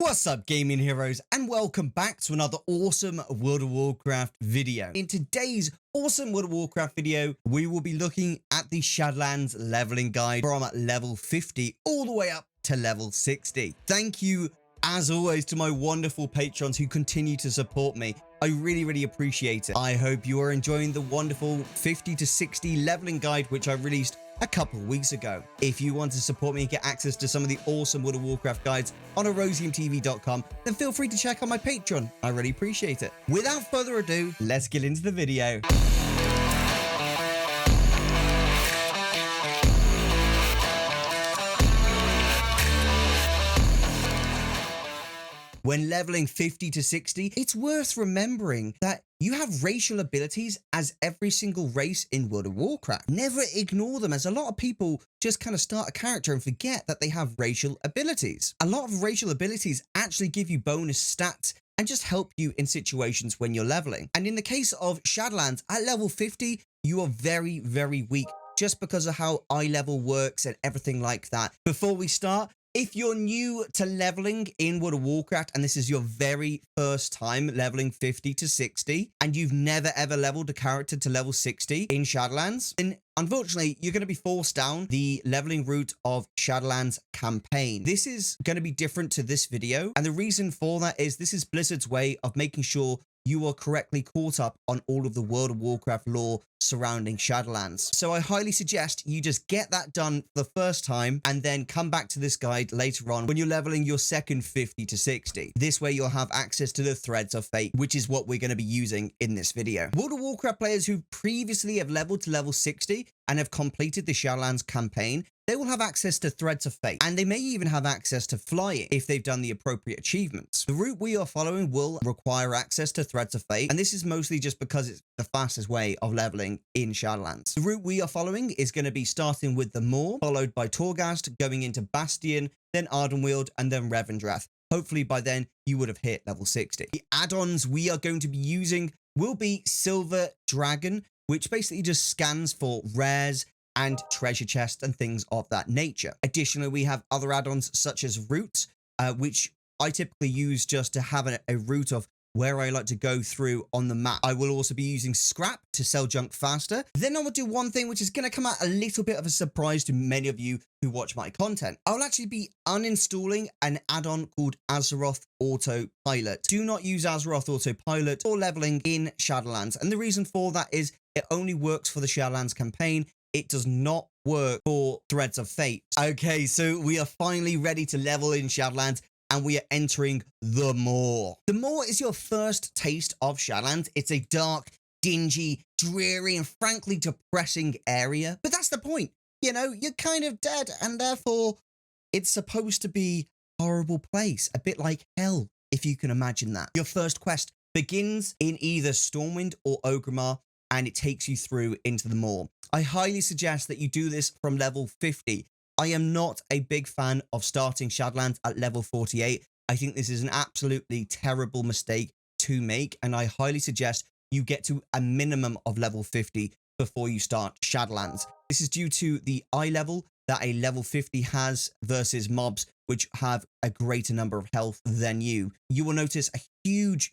What's up, gaming heroes, and welcome back to another awesome World of Warcraft video. In today's awesome World of Warcraft video, we will be looking at the Shadowlands leveling guide from level 50 all the way up to level 60. Thank you, as always, to my wonderful patrons who continue to support me. I really appreciate it. I hope you are enjoying the wonderful 50 to 60 leveling guide, which I released a couple weeks ago. If you want to support me and get access to some of the awesome World of Warcraft guides on erosiumtv.com, then feel free to check out my Patreon. I really appreciate it. Without further ado, let's get into the video. When leveling 50 to 60, it's worth remembering that you have racial abilities as every single race in World of Warcraft. Never ignore them, as a lot of people just kind of start a character and forget that they have racial abilities. A lot of racial abilities actually give you bonus stats and just help you in situations when you're leveling. And in the case of Shadowlands, at level 50, you are very weak just because of how eye level works and everything like that. Before we start, if you're new to leveling in World of Warcraft and this is your very first time leveling 50 to 60 and you've never ever leveled a character to level 60 in Shadowlands, then unfortunately you're going to be forced down the leveling route of Shadowlands Campaign. This is going to be different to this video, and the reason for that is this is Blizzard's way of making sure you are correctly caught up on all of the World of Warcraft lore surrounding Shadowlands. So I highly suggest you just get that done for the first time and then come back to this guide later on when you're leveling your second 50 to 60. This way you'll have access to the Threads of Fate, which is what we're going to be using in this video. World of Warcraft players who previously have leveled to level 60 and have completed the Shadowlands campaign, they will have access to Threads of Fate, and they may even have access to flying if they've done the appropriate achievements. The route we are following will require access to Threads of Fate, and this is mostly just because it's the fastest way of leveling in Shadowlands. The route we are following is going to be starting with the Moor, followed by Torghast, going into Bastion, then Ardenweald, and then Revendreth. Hopefully by then you would have hit level 60. The add-ons we are going to be using will be Silverdragon, which basically just scans for rares and treasure chests and things of that nature. Additionally, we have other add-ons such as routes, which I typically use just to have a route of where I like to go through on the map. I will also be using scrap to sell junk faster. Then I will do one thing which is going to come out a little bit of a surprise to many of you who watch my content. I'll actually be uninstalling an add-on called Azeroth Autopilot. Do not use Azeroth Autopilot for leveling in Shadowlands. And the reason for that is it only works for the Shadowlands campaign. It does not work for Threads of Fate. Okay, so we are finally ready to level in Shadowlands, and we are entering the Moor. The Moor is your first taste of Shadowlands. It's a dark, dingy, dreary, and frankly depressing area. But that's the point. You know, you're kind of dead, and therefore it's supposed to be a horrible place. A bit like hell, if you can imagine that. Your first quest begins in either Stormwind or Ogrimmar, and it takes you through into the Moor. I highly suggest that you do this from level 50. I am not a big fan of starting Shadowlands at level 48. I think this is an absolutely terrible mistake to make, and I highly suggest you get to a minimum of level 50 before you start Shadowlands. This is due to the eye level that a level 50 has versus mobs which have a greater number of health than you. You will notice a huge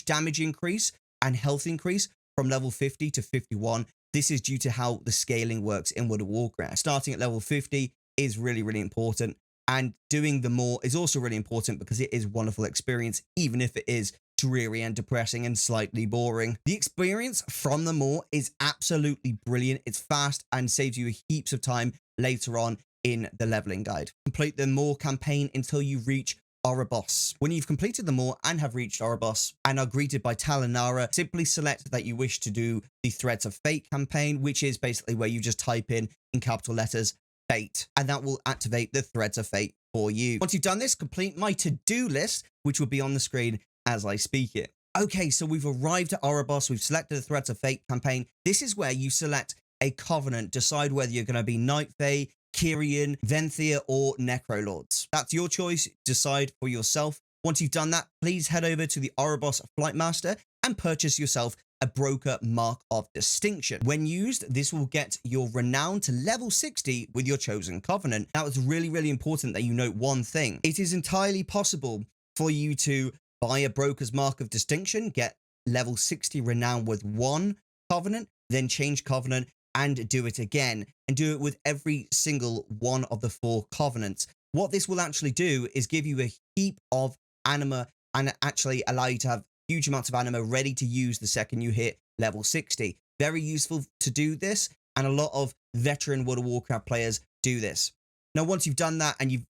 damage increase and health increase from level 50 to 51. This is due to how the scaling works in World of Warcraft. Starting at level 50 is really important, and doing the Moor is also really important because it is a wonderful experience, even if it is dreary and depressing and slightly boring. The experience from the Moor is absolutely brilliant. It's fast and saves you heaps of time later on in the leveling guide. Complete the Moor campaign until you reach Oribos. When you've completed the Moor and have reached Oribos and are greeted by Talinara, simply select that you wish to do the Threads of Fate campaign, which is basically where you just type in capital letters Fate, and that will activate the Threads of Fate for you. Once you've done this, complete my to-do list, which will be on the screen as I speak it. Okay, so we've arrived at Oribos. We've selected the Threads of Fate campaign. This is where you select a covenant, decide whether you're going to be Night Fae, Kyrian, Venthyr, or Necrolords. That's your choice. Decide for yourself. Once you've done that, please head over to the Oribos Flightmaster and purchase yourself a broker mark of distinction. When used, this will get your renown to level 60 with your chosen covenant. Now, it's really important that you note one thing. It is entirely possible for you to buy a Broker's Mark of Distinction, get level 60 renown with one covenant, then change covenant and do it again, and do it with every single one of the 4 covenants. What this will actually do is give you a heap of anima and actually allow you to have huge amounts of anima ready to use the second you hit level 60. Very useful to do this, and a lot of veteran World of Warcraft players do this. Now, once you've done that and you've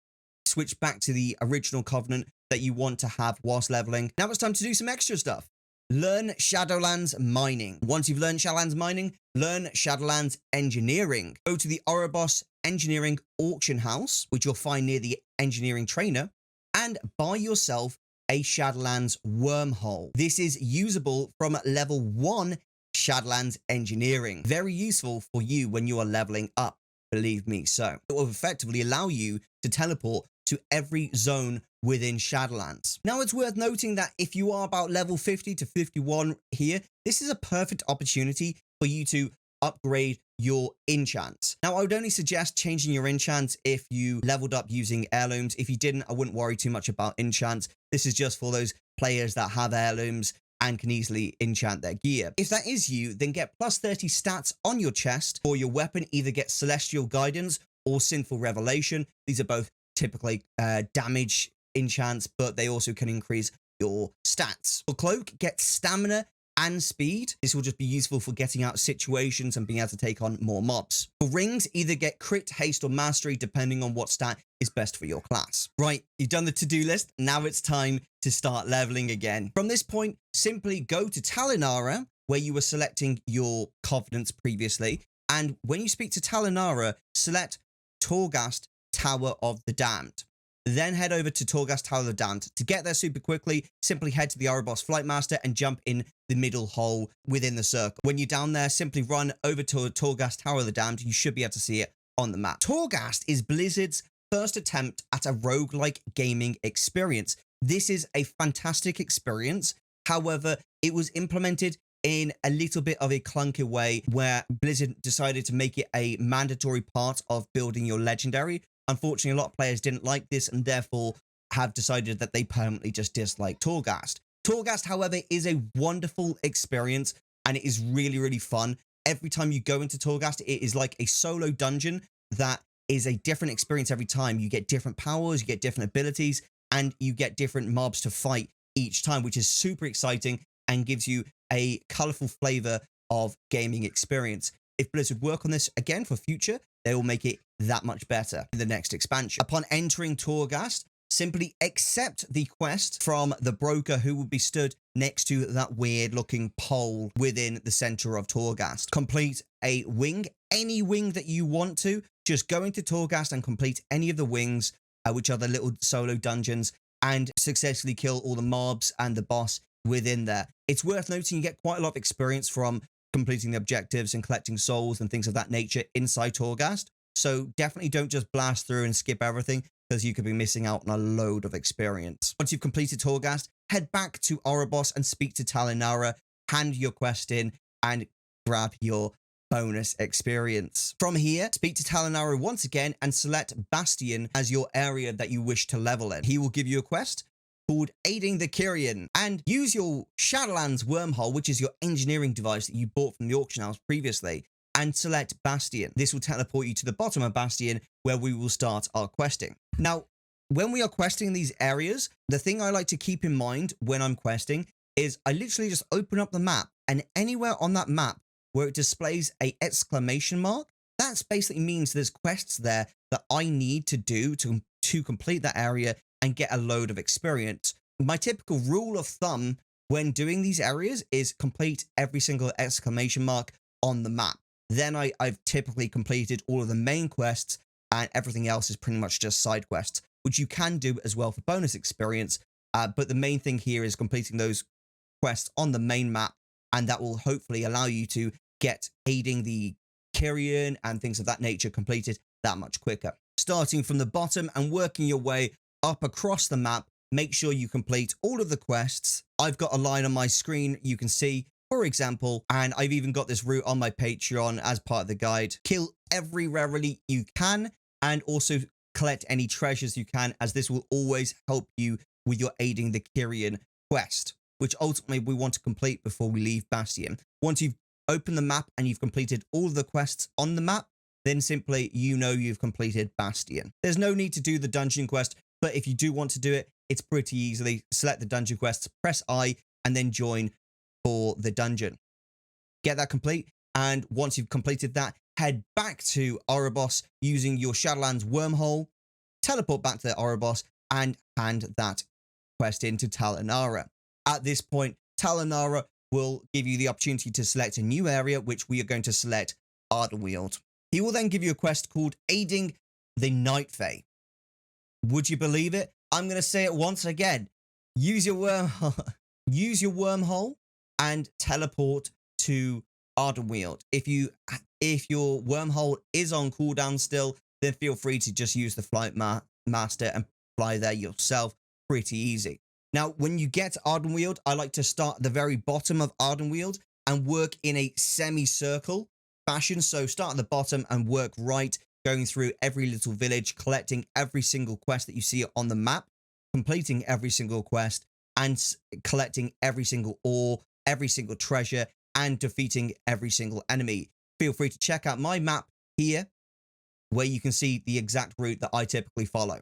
switched back to the original covenant that you want to have whilst leveling, now it's time to do some extra stuff. Learn Shadowlands Mining. Once you've learned Shadowlands Mining, learn Shadowlands Engineering. Go to the Oribos Engineering Auction House, which you'll find near the Engineering Trainer, and buy yourself a Shadowlands Wormhole. This is usable from level 1 Shadowlands Engineering. Very useful for you when you are leveling up, believe me so. It will effectively allow you to teleport to every zone within Shadowlands. Now, it's worth noting that if you are about level 50 to 51 here, this is a perfect opportunity for you to upgrade your enchants. Now, I would only suggest changing your enchants if you leveled up using heirlooms. If you didn't, I wouldn't worry too much about enchants. This is just for those players that have heirlooms and can easily enchant their gear. If that is you, then get plus 30 stats on your chest for your weapon. Either get Celestial Guidance or Sinful Revelation. These are both typically damage enchants, but they also can increase your stats. For cloak, get stamina and speed. This will just be useful for getting out of situations and being able to take on more mobs. For rings, either get crit, haste, or mastery, depending on what stat is best for your class. Right, you've done the to-do list. Now it's time to start leveling again. From this point, simply go to Talinara, where you were selecting your covenants previously. And when you speak to Talinara, select Torghast, Tower of the Damned. Then head over to Torghast Tower of the Damned. To get there super quickly, simply head to the Oribos Flightmaster and jump in the middle hole within the circle. When you're down there, simply run over to Torghast Tower of the Damned. You should be able to see it on the map. Torghast is Blizzard's first attempt at a roguelike gaming experience. This is a fantastic experience. However, it was implemented in a little bit of a clunky way where Blizzard decided to make it a mandatory part of building your legendary. Unfortunately, a lot of players didn't like this and therefore have decided that they permanently just dislike Torghast. Torghast, however, is a wonderful experience and it is really, really fun. Every time you go into Torghast, it is like a solo dungeon that is a different experience every time. You get different powers, you get different abilities, and you get different mobs to fight each time, which is super exciting and gives you a colorful flavor of gaming experience. If Blizzard work on this again for future, they will make it that much better in the next expansion. Upon entering Torghast, simply accept the quest from the broker who will be stood next to that weird looking pole within the center of Torghast. Complete a wing, any wing that you want to. Just go into Torghast and complete any of the wings, which are the little solo dungeons, and successfully kill all the mobs and the boss within there. It's worth noting you get quite a lot of experience from completing the objectives and collecting souls and things of that nature inside Torghast. So definitely don't just blast through and skip everything, because you could be missing out on a load of experience. Once you've completed Torghast, head back to Oribos and speak to Talinara, hand your quest in, and grab your bonus experience. From here, speak to Talinara once again and select Bastion as your area that you wish to level in. He will give you a quest called Aiding the Kyrian, and use your Shadowlands Wormhole, which is your engineering device that you bought from the auction house previously, and select Bastion. This will teleport you to the bottom of Bastion, where we will start our questing. Now, when we are questing these areas, the thing I like to keep in mind when I'm questing is I literally just open up the map, and anywhere on that map where it displays a exclamation mark, that basically means there's quests there that I need to do to complete that area and get a load of experience. My typical rule of thumb when doing these areas is complete every single exclamation mark on the map. Then I've typically completed all of the main quests, and everything else is pretty much just side quests, which you can do as well for bonus experience. But the main thing here is completing those quests on the main map, and that will hopefully allow you to get Aiding the Kyrian and things of that nature completed that much quicker. Starting from the bottom and working your way up across the map, make sure you complete all of the quests. I've got a line on my screen you can see, for example, and I've even got this route on my Patreon as part of the guide. Kill every rare elite you can, and also collect any treasures you can, as this will always help you with your aiding the Kyrian quest, which ultimately we want to complete before we leave Bastion. Once you've opened the map and you've completed all of the quests on the map, then simply you've completed Bastion. There's no need to do the dungeon quest, but if you do want to do it, it's pretty easily. Select the dungeon quests, press I, and then join for the dungeon. Get that complete, and once you've completed that, head back to Erebos using your Shadowlands wormhole, teleport back to the Erebos, and hand that quest in to Tal'Anara. At this point, Tal'Anara will give you the opportunity to select a new area, which we are going to select Ardenweald. He will then give you a quest called Aiding the Night Fae. Would you believe it? I'm going to say it once again. Use your wormhole and teleport to Ardenweald. If your wormhole is on cooldown still, then feel free to just use the flight master and fly there yourself. Pretty easy. Now, when you get to Ardenweald, I like to start at the very bottom of Ardenweald and work in a semicircle fashion. So start at the bottom and work right, going through every little village, collecting every single quest that you see on the map, completing every single quest, and collecting every single ore, every single treasure, and defeating every single enemy. Feel free to check out my map here, where you can see the exact route that I typically follow.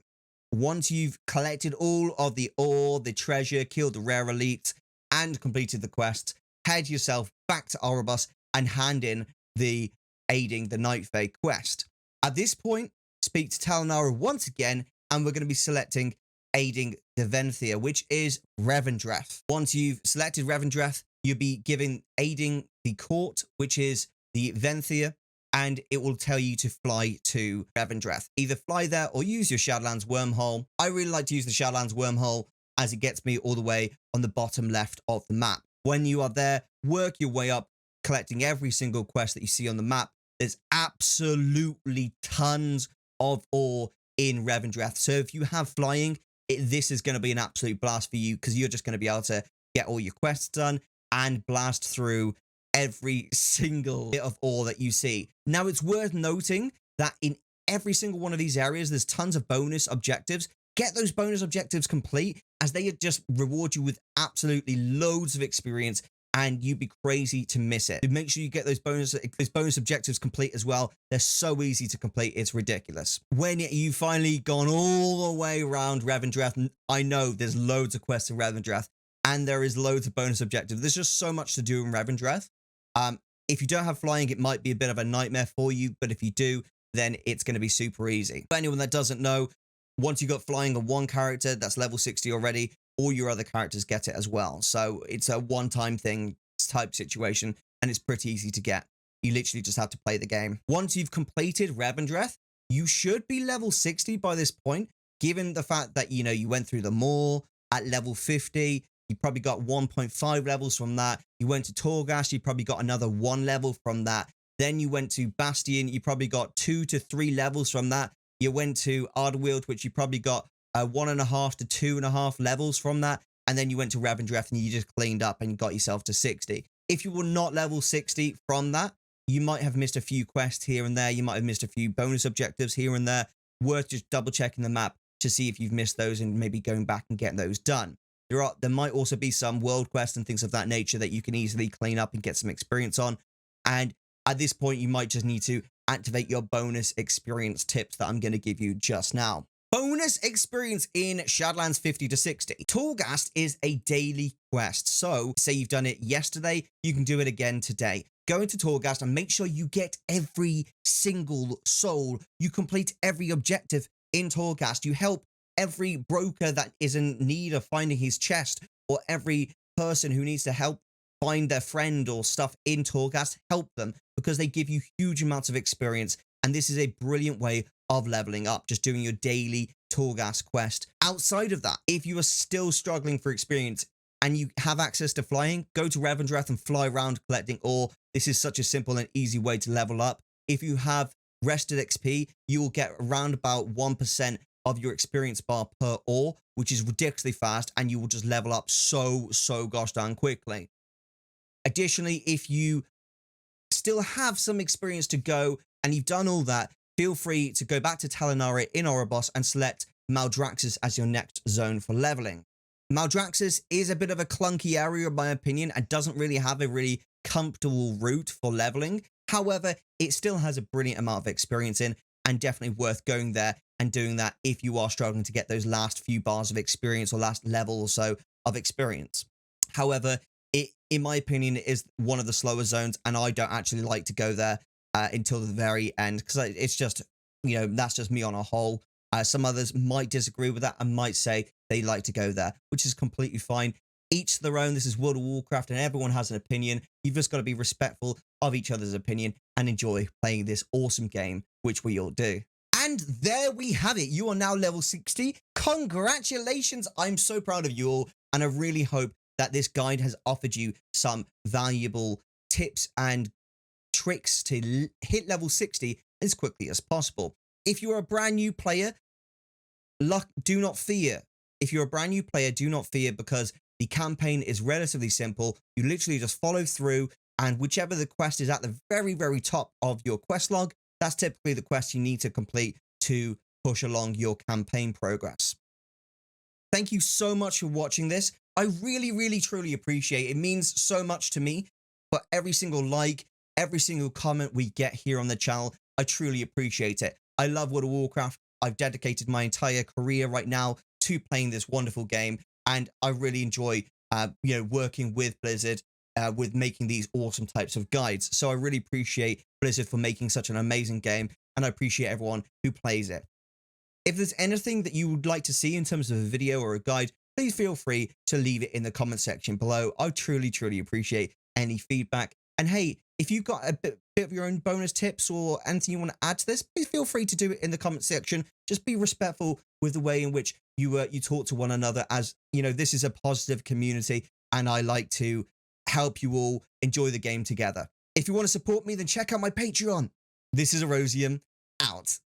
Once you've collected all of the ore, the treasure, killed the rare elites, and completed the quests, head yourself back to Erebos and hand in the Aiding the Night Fae quest. At this point, speak to Tal'Anara once again, and we're going to be selecting Aiding the Venthyr, which is Revendreth. Once you've selected Revendreth, you'll be given Aiding the Court, which is the Venthyr, and it will tell you to fly to Revendreth. Either fly there or use your Shadowlands wormhole. I really like to use the Shadowlands wormhole as it gets me all the way on the bottom left of the map. When you are there, work your way up, collecting every single quest that you see on the map. There's absolutely tons of ore in Revendreth. So if you have flying, this is going to be an absolute blast for you, because you're just going to be able to get all your quests done and blast through every single bit of ore that you see. Now, it's worth noting that in every single one of these areas, there's tons of bonus objectives. Get those bonus objectives complete, as they just reward you with absolutely loads of experience, and you'd be crazy to miss it. Make sure you get those bonus objectives complete as well. They're so easy to complete, it's ridiculous. When you've finally gone all the way around Revendreth, I know there's loads of quests in Revendreth, and there is loads of bonus objectives. There's just so much to do in Revendreth. If you don't have flying, it might be a bit of a nightmare for you, but if you do, then it's going to be super easy. For anyone that doesn't know, once you've got flying on one character that's level 60 already, all your other characters get it as well. So it's a one-time thing type situation, and it's pretty easy to get. You literally just have to play the game. Once you've completed Revendreth, you should be level 60 by this point, given the fact that, you went through the mall at level 50. You probably got 1.5 levels from that. You went to Torghast, you probably got another 1 level from that. Then you went to Bastion, you probably got 2 to 3 levels from that. You went to Artwield, which you probably got 1.5 to 2.5 levels from that. And then you went to Revendreth and you just cleaned up and got yourself to 60. If you were not level 60 from that, you might have missed a few quests here and there. You might have missed a few bonus objectives here and there. Worth just double checking the map to see if you've missed those and maybe going back and getting those done. There might also be some world quests and things of that nature that you can easily clean up and get some experience on. And at this point, you might just need to activate your bonus experience tips that I'm going to give you just now. Bonus experience in Shadowlands 50 to 60. Torghast is a daily quest. So say you've done it yesterday, you can do it again today. Go into Torghast and make sure you get every single soul. You complete every objective in Torghast. You help every broker that is in need of finding his chest, or every person who needs to help find their friend or stuff in Torghast, help them, because they give you huge amounts of experience. And this is a brilliant way of leveling up, just doing your daily Torghast quest. Outside of that, if you are still struggling for experience and you have access to flying, go to Revendreth and fly around collecting ore. This is such a simple and easy way to level up. If you have rested XP, you will get around about 1% of your experience bar per ore, which is ridiculously fast, and you will just level up so gosh darn quickly. Additionally, if you still have some experience to go and you've done all that, feel free to go back to Tal'Anara in Erebos and select Maldraxxus as your next zone for leveling. Maldraxxus is a bit of a clunky area in my opinion and doesn't really have a really comfortable route for leveling. However, it still has a brilliant amount of experience in, and definitely worth going there and doing that if you are struggling to get those last few bars of experience or last level or so of experience. However, it, in my opinion, is one of the slower zones, and I don't actually like to go there until the very end, because it's just, you know, that's just me on a whole. Some others might disagree with that and might say they like to go there, which is completely fine. Each to their own. This is World of Warcraft and everyone has an opinion. You've just got to be respectful of each other's opinion and enjoy playing this awesome game, which we all do. And there we have it. You are now level 60. Congratulations. I'm so proud of you all. And I really hope that this guide has offered you some valuable tips and tricks to hit level 60 as quickly as possible. If you're a brand new player, do not fear. If you're a brand new player, do not fear, because the campaign is relatively simple. You literally just follow through, and whichever the quest is at the very, very top of your quest log, that's typically the quest you need to complete to push along your campaign progress. Thank you so much for watching this. I really, really, truly appreciate it. It means so much to me. For every single like, every single comment we get here on the channel, I truly appreciate it. I love World of Warcraft. I've dedicated my entire career right now to playing this wonderful game, and I really enjoy, working with Blizzard, with making these awesome types of guides. So I really appreciate Blizzard for making such an amazing game, and I appreciate everyone who plays it. If there's anything that you would like to see in terms of a video or a guide, please feel free to leave it in the comment section below. I truly, truly appreciate any feedback. And hey, if you've got a bit of your own bonus tips or anything you want to add to this, please feel free to do it in the comment section. Just be respectful with the way in which you talk to one another, as you know, this is a positive community and I like to help you all enjoy the game together. If you want to support me, then check out my Patreon. This is Erosium, out.